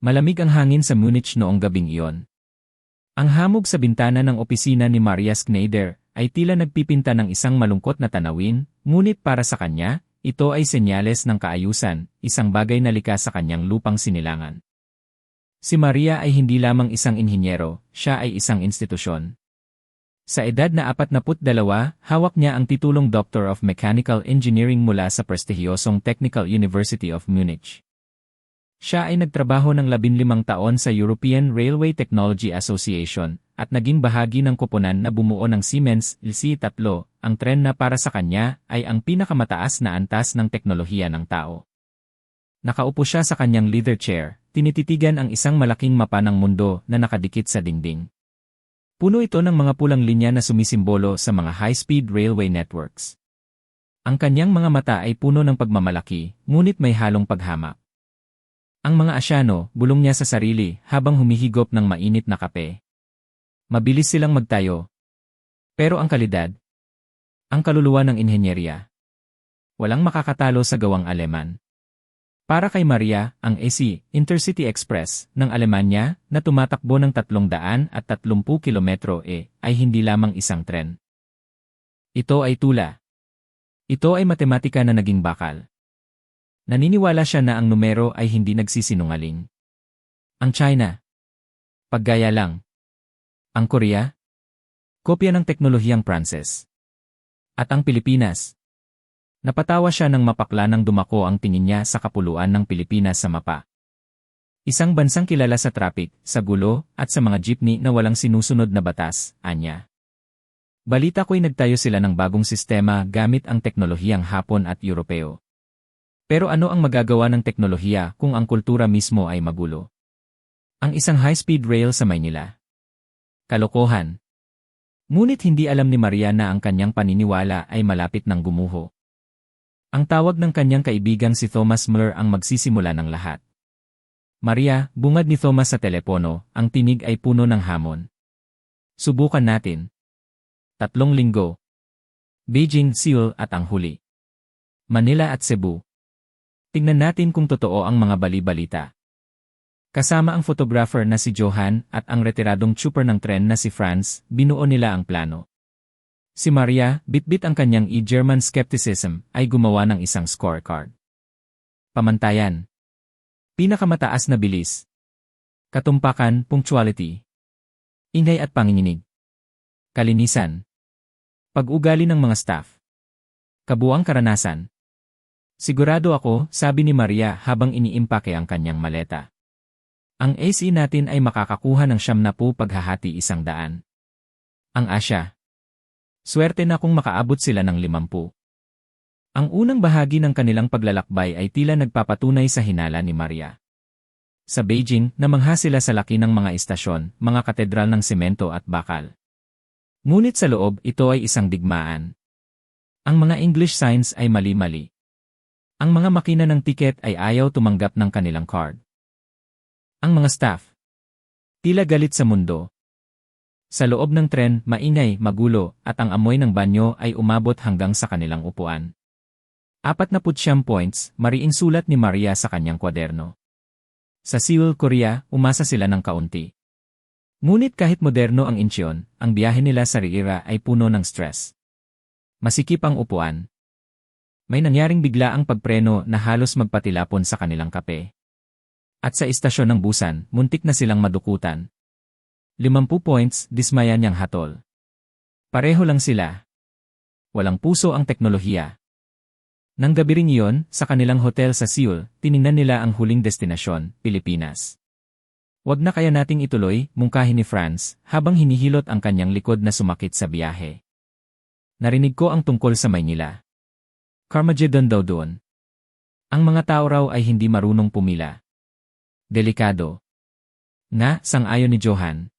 Malamig ang hangin sa Munich noong gabing iyon. Ang hamog sa bintana ng opisina ni Maria Schneider ay tila nagpipinta ng isang malungkot na tanawin, ngunit para sa kanya, ito ay senyales ng kaayusan, isang bagay na likas sa kanyang lupang sinilangan. Si Maria ay hindi lamang isang inhinyero, siya ay isang institusyon. Sa edad na 42, hawak niya ang titulong Doctor of Mechanical Engineering mula sa prestihiyosong Technical University of Munich. Siya ay nagtrabaho ng 15 taon sa European Railway Technology Association at naging bahagi ng koponan na bumuo ng Siemens LC3, ang tren na para sa kanya ay ang pinakamataas na antas ng teknolohiya ng tao. Nakaupo siya sa kanyang leather chair, tinititigan ang isang malaking mapa ng mundo na nakadikit sa dingding. Puno ito ng mga pulang linya na sumisimbolo sa mga high-speed railway networks. Ang kanyang mga mata ay puno ng pagmamalaki, ngunit may halong paghamak. Ang mga asyano, bulong niya sa sarili habang humihigop ng mainit na kape. Mabilis silang magtayo. Pero ang kalidad, ang kaluluwa ng inhenyerya, walang makakatalo sa gawang Aleman. Para kay Maria, ang AC, Intercity Express, ng Alemanya, na tumatakbo ng 330 kilometro ay hindi lamang isang tren. Ito ay tula. Ito ay matematika na naging bakal. Naniniwala siya na ang numero ay hindi nagsisinungaling. Ang China, paggaya lang. Ang Korea, kopya ng teknolohiyang Pranses. At ang Pilipinas. Napatawa siya nang mapakla nang dumako ang tingin niya sa kapuluan ng Pilipinas sa mapa. Isang bansang kilala sa traffic, sa gulo, at sa mga jeepney na walang sinusunod na batas, anya. Balita ko'y nagtayo sila ng bagong sistema gamit ang teknolohiyang Hapon at Europeo. Pero ano ang magagawa ng teknolohiya kung ang kultura mismo ay magulo? Ang isang high-speed rail sa Maynila. Kalokohan. Ngunit hindi alam ni Maria na ang kanyang paniniwala ay malapit ng gumuho. Ang tawag ng kanyang kaibigang si Thomas Müller ang magsisimula ng lahat. Maria, bungad ni Thomas sa telepono, ang tinig ay puno ng hamon. Subukan natin. 3 linggo. Beijing, Seoul at ang huli. Manila at Cebu. Tingnan natin kung totoo ang mga bali-balita. Kasama ang photographer na si Johan at ang retiradong trooper ng tren na si Franz, binuo nila ang plano. Si Maria, bitbit ang kanyang German skepticism, ay gumawa ng isang scorecard. Pamantayan. Pinakamataas na bilis. Katumpakan, punctuality. Ingay at panginginig. Kalinisan. Pag-ugali ng mga staff. Kabuang karanasan. Sigurado ako, sabi ni Maria habang iniimpake ang kanyang maleta. Ang AC natin ay makakakuha ng 70 paghahati 100. Ang Asya. Swerte na kung makaabot sila ng 50. Ang unang bahagi ng kanilang paglalakbay ay tila nagpapatunay sa hinala ni Maria. Sa Beijing, namangha sila sa laki ng mga istasyon, mga katedral ng semento at bakal. Ngunit sa loob, ito ay isang digmaan. Ang mga English signs ay mali-mali. Ang mga makina ng tiket ay ayaw tumanggap ng kanilang card. Ang mga staff, tila galit sa mundo. Sa loob ng tren, maingay, magulo, at ang amoy ng banyo ay umabot hanggang sa kanilang upuan. 49 points, mariing sulat ni Maria sa kanyang kwaderno. Sa Seoul, Korea, umasa sila ng kaunti. Ngunit kahit moderno ang Incheon, ang biyahe nila sa Riira ay puno ng stress. Masikip ang upuan. May nangyaring biglaang pagpreno na halos magpatilapon sa kanilang kape. At sa istasyon ng Busan, muntik na silang madukutan. 50 points, dismaya niyang hatol. Pareho lang sila. Walang puso ang teknolohiya. Nang gabi ring iyon, sa kanilang hotel sa Seoul, tiningnan nila ang huling destinasyon, Pilipinas. Wag na kaya nating ituloy, mungkahi ni Franz, habang hinihilot ang kanyang likod na sumakit sa biyahe. Narinig ko ang tungkol sa Maynila. Carmageddon daw doon. Ang mga tao raw ay hindi marunong pumila. Delikado. Nga, sang-ayon ni Johan.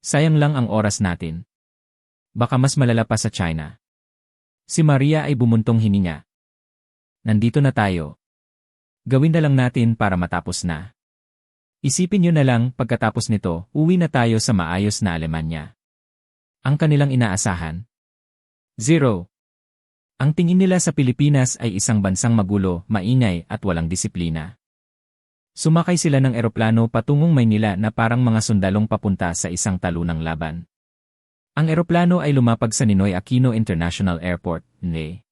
Sayang lang ang oras natin. Baka mas malala pa sa China. Si Maria ay bumuntong hininga. Nandito na tayo. Gawin na lang natin para matapos na. Isipin nyo na lang, pagkatapos nito, uwi na tayo sa maayos na Alemanya. Ang kanilang inaasahan. 0. Ang tingin nila sa Pilipinas ay isang bansang magulo, maingay at walang disiplina. Sumakay sila ng eroplano patungong Maynila na parang mga sundalong papunta sa isang talunang laban. Ang eroplano ay lumapag sa Ninoy Aquino International Airport, NA.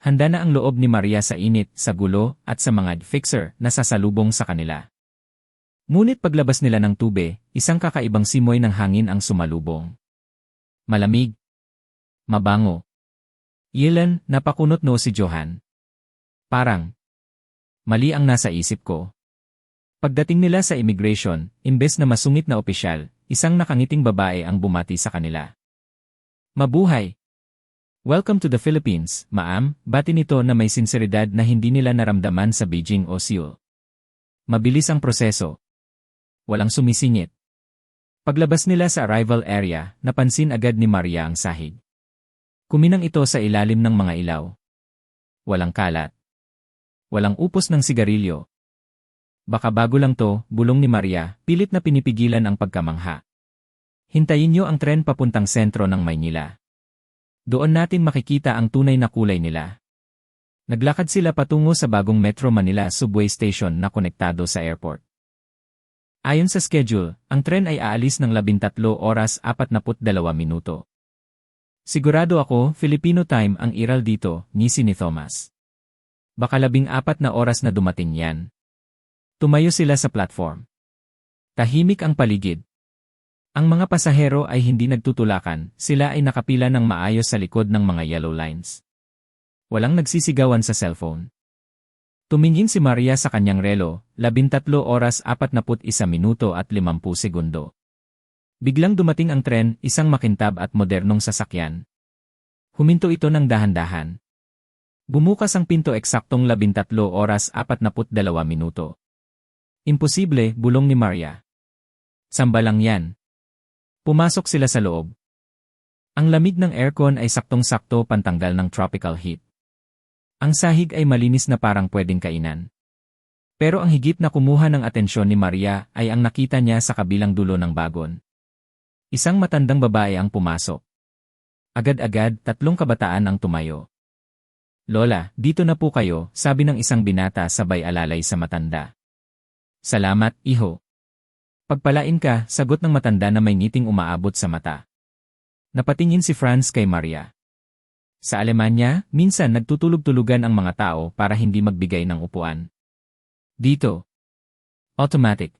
Handa na ang loob ni Maria sa init, sa gulo, at sa mga fixer na sasalubong sa kanila. Ngunit paglabas nila ng tube, isang kakaibang simoy ng hangin ang sumalubong. Malamig. Mabango. Yelan, napakunot no si Johan. Parang mali ang nasa isip ko. Pagdating nila sa immigration, imbes na masungit na opisyal, isang nakangiting babae ang bumati sa kanila. Mabuhay! Welcome to the Philippines, ma'am, bati nito na may sinseridad na hindi nila naramdaman sa Beijing o Seoul. Mabilis ang proseso. Walang sumisingit. Paglabas nila sa arrival area, napansin agad ni Maria ang sahig. Kuminang ito sa ilalim ng mga ilaw. Walang kalat. Walang upos ng sigarilyo. Baka bago lang to, bulong ni Maria, pilit na pinipigilan ang pagkamangha. Hintayin niyo ang tren papuntang sentro ng Maynila. Doon natin makikita ang tunay na kulay nila. Naglakad sila patungo sa bagong Metro Manila subway station na konektado sa airport. Ayon sa schedule, ang tren ay aalis ng 13 oras 42 minuto. Sigurado ako, Filipino time ang iral dito, ngisi ni Thomas. Baka 14 na oras na dumating yan. Tumayo sila sa platform. Tahimik ang paligid. Ang mga pasahero ay hindi nagtutulakan, sila ay nakapila ng maayos sa likod ng mga yellow lines. Walang nagsisigawan sa cellphone. Tumingin si Maria sa kanyang relo, 13 oras 41 minuto at 50 segundo. Biglang dumating ang tren, isang makintab at modernong sasakyan. Huminto ito ng dahan-dahan. Bumukas ang pinto eksaktong 13 oras 42 minuto. Imposible, bulong ni Maria. Samba lang yan. Pumasok sila sa loob. Ang lamig ng aircon ay saktong-sakto pantanggal ng tropical heat. Ang sahig ay malinis na parang pwedeng kainan. Pero ang higit na kumuha ng atensyon ni Maria ay ang nakita niya sa kabilang dulo ng bagon. Isang matandang babae ang pumasok. Agad-agad, 3 kabataan ang tumayo. Lola, dito na po kayo, sabi ng isang binata sabay alalay sa matanda. Salamat, iho. Pagpalain ka, sagot ng matanda na may ngiting umaabot sa mata. Napatingin si Franz kay Maria. Sa Alemanya, minsan nagtutulog-tulugan ang mga tao para hindi magbigay ng upuan. Dito. Automatic.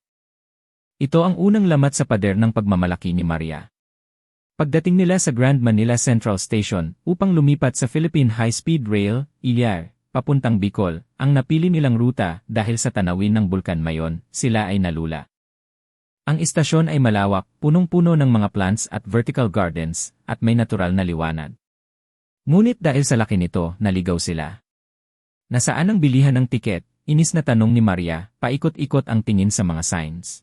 Ito ang unang lamat sa pader ng pagmamalaki ni Maria. Pagdating nila sa Grand Manila Central Station upang lumipat sa Philippine High-Speed Rail, ILR, papuntang Bicol, ang napili nilang ruta dahil sa tanawin ng Bulkan Mayon, sila ay nalula. Ang istasyon ay malawak, punong-puno ng mga plants at vertical gardens, at may natural na liwanag. Ngunit dahil sa laki nito, naligaw sila. Nasaan ang bilihan ng tiket? Inis na tanong ni Maria, paikot-ikot ang tingin sa mga signs.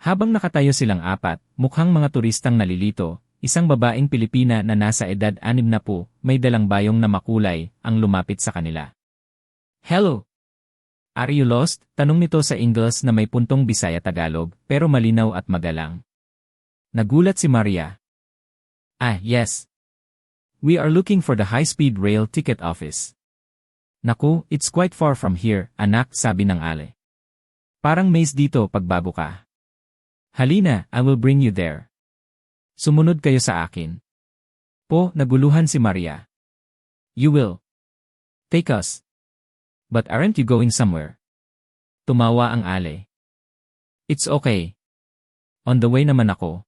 Habang nakatayo silang apat, mukhang mga turistang nalilito, isang babaeng Pilipina na nasa edad 60, may dalang bayong na makulay, ang lumapit sa kanila. Hello! Are you lost? Tanong nito sa Ingles na may puntong Bisaya-Tagalog, pero malinaw at magalang. Nagulat si Maria. Ah, yes. We are looking for the high-speed rail ticket office. Naku, it's quite far from here, anak, sabi ng ale. Parang maze dito pagbago ka. Halina, I will bring you there. Sumunod kayo sa akin. Po, naguluhan si Maria. You will take us. But aren't you going somewhere? Tumawa ang ale. It's okay. On the way naman ako.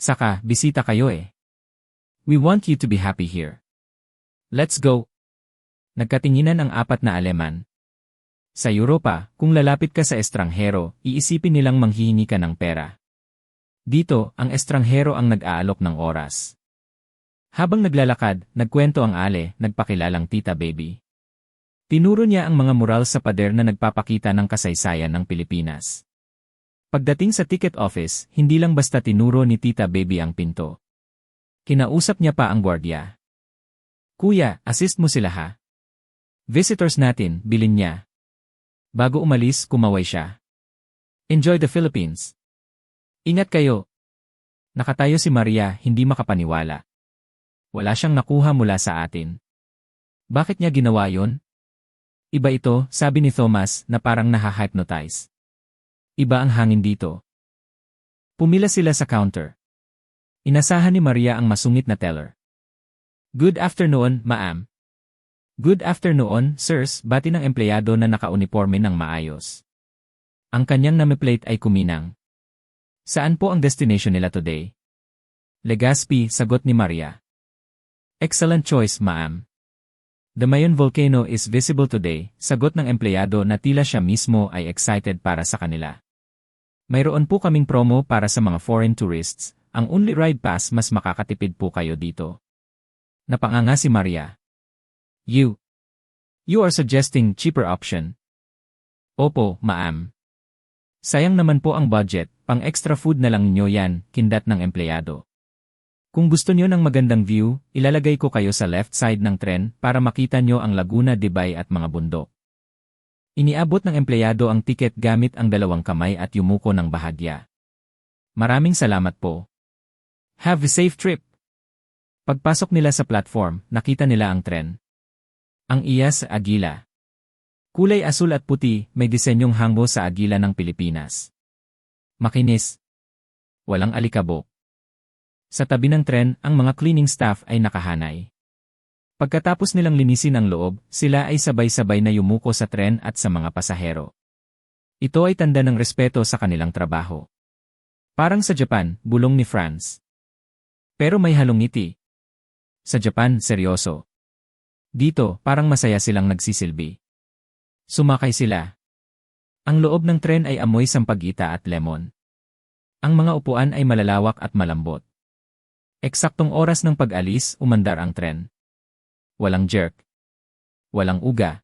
Saka, bisita kayo eh. We want you to be happy here. Let's go. Nagkatinginan ang apat na Aleman. Sa Europa, kung lalapit ka sa estranghero, iisipin nilang manghihingi ka ng pera. Dito, ang estranghero ang nag-aalok ng oras. Habang naglalakad, nagkwento ang ale, nagpakilalang Tita Baby. Tinuro niya ang mga mural sa pader na nagpapakita ng kasaysayan ng Pilipinas. Pagdating sa ticket office, hindi lang basta tinuro ni Tita Baby ang pinto. Kinausap niya pa ang gwardiya. Kuya, assist mo sila ha. Visitors natin, bilin niya. Bago umalis, kumaway siya. Enjoy the Philippines. Ingat kayo. Nakatayo si Maria, hindi makapaniwala. Wala siyang nakuha mula sa atin. Bakit niya ginawa yon? Iba ito, sabi ni Thomas, na parang naha-hypnotize. Iba ang hangin dito. Pumila sila sa counter. Inasahan ni Maria ang masungit na teller. Good afternoon, ma'am. Good afternoon, sirs, bati ng empleyado na naka-uniforme ng maayos. Ang kanyang name-plate ay kuminang. Saan po ang destination nila today? Legazpi, sagot ni Maria. Excellent choice, ma'am. The Mayon volcano is visible today, sagot ng empleyado na tila siya mismo ay excited para sa kanila. Mayroon po kaming promo para sa mga foreign tourists, ang only ride pass mas makakatipid po kayo dito. Napanganga si Maria. You are suggesting cheaper option. Opo, ma'am. Sayang naman po ang budget, pang extra food na lang ninyo yan, kindat ng empleyado. Kung gusto nyo ng magandang view, ilalagay ko kayo sa left side ng tren para makita nyo ang Laguna de Bay at mga bundok. Iniabot ng empleyado ang tiket gamit ang dalawang kamay at yumuko ng bahagya. Maraming salamat po. Have a safe trip. Pagpasok nila sa platform, nakita nila ang tren. Ang iya sa agila. Kulay asul at puti, may disenyong hanggo sa agila ng Pilipinas. Makinis. Walang alikabok. Sa tabi ng tren, ang mga cleaning staff ay nakahanay. Pagkatapos nilang linisin ang loob, sila ay sabay-sabay na yumuko sa tren at sa mga pasahero. Ito ay tanda ng respeto sa kanilang trabaho. Parang sa Japan, bulong ni Franz. Pero may halong ngiti. Sa Japan, seryoso. Dito, parang masaya silang nagsisilbi. Sumakay sila. Ang loob ng tren ay amoy sampagita at lemon. Ang mga upuan ay malalawak at malambot. Eksaktong oras ng pag-alis, umandar ang tren. Walang jerk. Walang uga.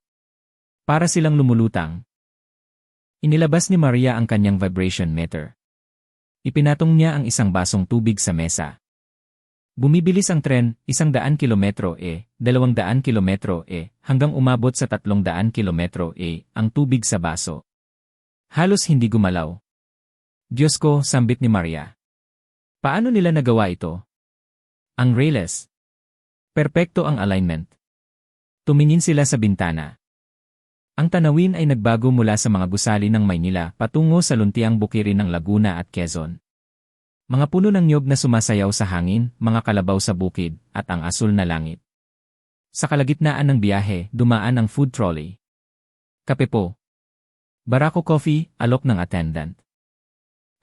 Para silang lumulutang. Inilabas ni Maria ang kanyang vibration meter. Ipinatong niya ang isang basong tubig sa mesa. Bumibilis ang tren, 100 kilometro 200 kilometro hanggang umabot sa 300 kilometro ang tubig sa baso. Halos hindi gumalaw. Diyos ko, sambit ni Maria. Paano nila nagawa ito? Ang rails. Perpekto ang alignment. Tumingin sila sa bintana. Ang tanawin ay nagbago mula sa mga gusali ng Maynila patungo sa luntiang bukirin ng Laguna at Quezon. Mga puno ng niyog na sumasayaw sa hangin, mga kalabaw sa bukid, at ang asul na langit. Sa kalagitnaan ng biyahe, dumaan ang food trolley. Kape po. Barako coffee, alok ng attendant.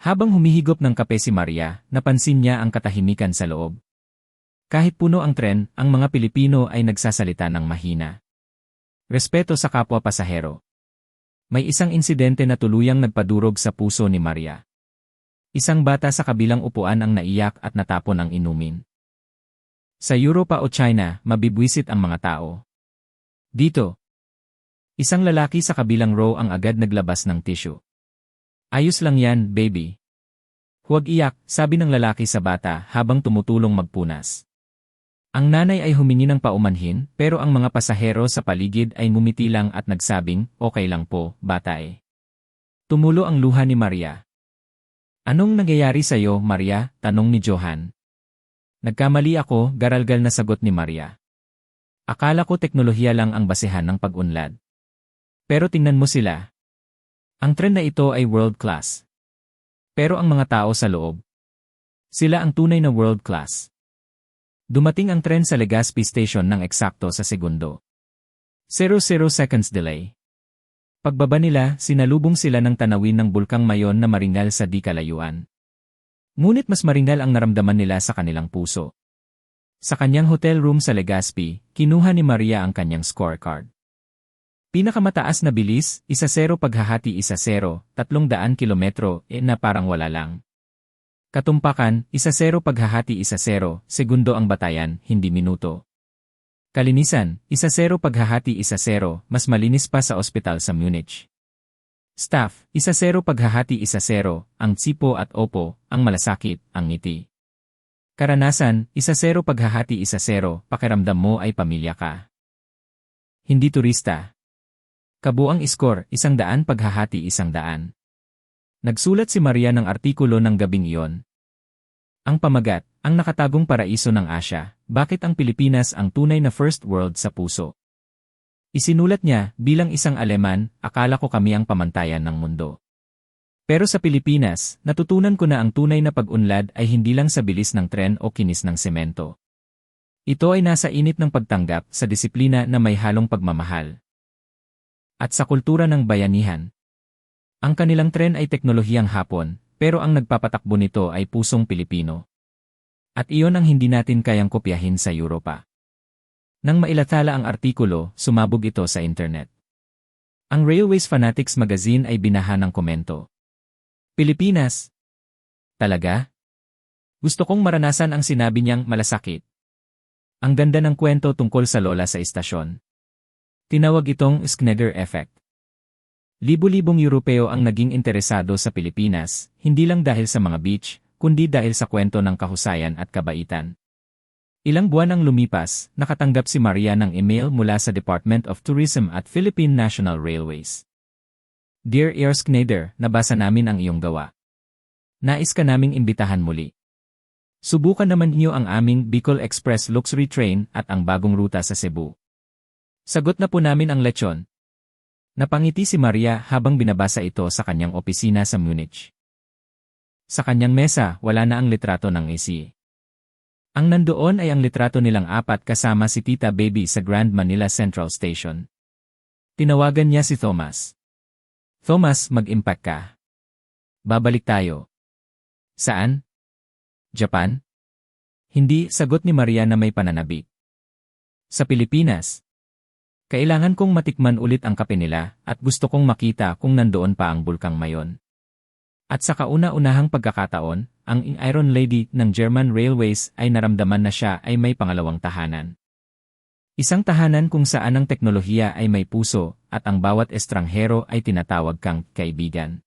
Habang humihigop ng kape si Maria, napansin niya ang katahimikan sa loob. Kahit puno ang tren, ang mga Pilipino ay nagsasalita ng mahina. Respeto sa kapwa pasahero. May isang insidente na tuluyang nagpadurog sa puso ni Maria. Isang bata sa kabilang upuan ang naiyak at natapon ang inumin. Sa Europa o China, mabibwisit ang mga tao. Dito, isang lalaki sa kabilang row ang agad naglabas ng tissue. Ayos lang yan, baby. Huwag iyak, sabi ng lalaki sa bata habang tumutulong magpunas. Ang nanay ay humingi ng paumanhin pero ang mga pasahero sa paligid ay ngumiti lang at nagsabing, okay lang po, bata eh. Tumulo ang luha ni Maria. Anong nangyayari sa'yo, Maria? Tanong ni Johan. Nagkamali ako, garalgal na sagot ni Maria. Akala ko teknolohiya lang ang basehan ng pag-unlad. Pero tingnan mo sila. Ang tren na ito ay world class. Pero ang mga tao sa loob, sila ang tunay na world class. Dumating ang tren sa Legazpi Station ng eksakto sa segundo. 00 seconds delay. Pagbaba nila, sinalubong sila ng tanawin ng Bulkang Mayon na maringal sa di kalayuan. Ngunit mas maringal ang naramdaman nila sa kanilang puso. Sa kanyang hotel room sa Legazpi, kinuha ni Maria ang kanyang scorecard. Pinakamataas na bilis, 1-0 paghahati 1-0, 300 kilometro, na parang wala lang. Katumpakan, 1-0 paghahati 1-0, segundo ang batayan, hindi minuto. Kalinisan, 1-0 paghahati 1-0, mas malinis pa sa ospital sa Munich. Staff, 1-0 paghahati 1-0, ang tsipo at opo, ang malasakit, ang ngiti. Karanasan, 1-0 paghahati 1-0, pakiramdam mo ay pamilya ka. Hindi turista. Kabuang score, 100 paghahati 100. Nagsulat si Maria ng artikulo ng gabing iyon. Ang pamagat, ang nakatagong paraiso ng Asya, bakit ang Pilipinas ang tunay na first world sa puso? Isinulat niya, bilang isang Aleman, akala ko kami ang pamantayan ng mundo. Pero sa Pilipinas, natutunan ko na ang tunay na pag-unlad ay hindi lang sa bilis ng tren o kinis ng semento. Ito ay nasa init ng pagtanggap sa disiplina na may halong pagmamahal. At sa kultura ng bayanihan. Ang kanilang tren ay teknolohiyang Hapon, pero ang nagpapatakbo nito ay pusong Pilipino. At iyon ang hindi natin kayang kopyahin sa Europa. Nang mailathala ang artikulo, sumabog ito sa internet. Ang Railways Fanatics magazine ay binaha ng komento. Pilipinas? Talaga? Gusto kong maranasan ang sinabi niyang malasakit. Ang ganda ng kwento tungkol sa lola sa istasyon. Tinawag itong Schneider Effect. Libo-libong Europeo ang naging interesado sa Pilipinas, hindi lang dahil sa mga beach, kundi dahil sa kwento ng kahusayan at kabaitan. Ilang buwan ang lumipas, nakatanggap si Maria ng email mula sa Department of Tourism at Philippine National Railways. Dear Air Schneider, nabasa namin ang iyong gawa. Nais ka naming imbitahan muli. Subukan naman niyo ang aming Bicol Express Luxury Train at ang bagong ruta sa Cebu. Sagot na po namin ang lechon. Napangiti si Maria habang binabasa ito sa kanyang opisina sa Munich. Sa kanyang mesa, wala na ang litrato ng AC. Ang nandoon ay ang litrato nilang apat kasama si Tita Baby sa Grand Manila Central Station. Tinawagan niya si Thomas. Thomas, mag-impact ka. Babalik tayo. Saan? Japan? Hindi, sagot ni Maria na may pananabik. Sa Pilipinas. Kailangan kong matikman ulit ang kape nila at gusto kong makita kung nandoon pa ang Bulkang Mayon. At sa kauna-unahang pagkakataon, ang Iron Lady ng German Railways ay naramdaman na siya ay may pangalawang tahanan. Isang tahanan kung saan ang teknolohiya ay may puso at ang bawat estranghero ay tinatawag kang kaibigan.